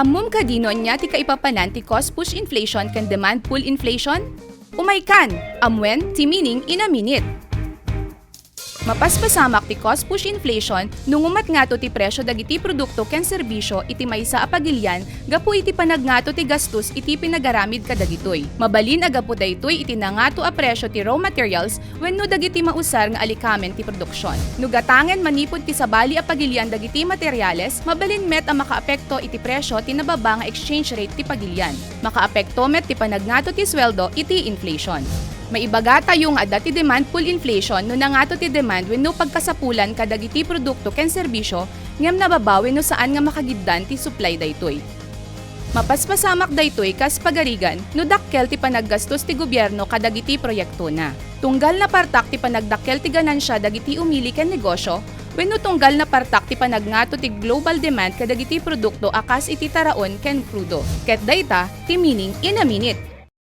Ammom kadino niya ti kaipapanan ti cost push inflation kan demand pull inflation? Umay kan, amwen ti meaning in a minute. Mapaspasamak ti cost push inflation nung umat nga to ti presyo dagiti produkto ken serbisyo iti maysa a pagilyan gapu iti panagnato ti gastos iti pinagaramid kadagitoy. Mabalin agapu daytoy iti nangato a presyo ti raw materials wenno dagiti mausar nga alikamen ti produksyon. Nugatangen manipod ti sabali a pagilyan dagiti materyales, mabalin met a makaapekto iti presyo ti nababa nga exchange rate ti pagilyan. Makaapekto met ti panagnato ti sweldo iti inflation. Maibaga tayo nga dati demand pull inflation no nangato ti demand wenno pagkasapulan kadagiti produkto ken serbisyo ngem nababaw wenno saan nga makagiddan ti supply daytoy. Mapaspasamak daytoy kas pagarigan no dakkel ti panaggastos ti gobyerno kadagiti proyekto na. Tunggal na partak ti panagdakkel ti ganansya dagiti umili ken negosyo wenno tunggal na partak ti panagnato ti global demand kadagiti produkto akas iti taraon ken krudo. Ket dayta ti meaning in a minute.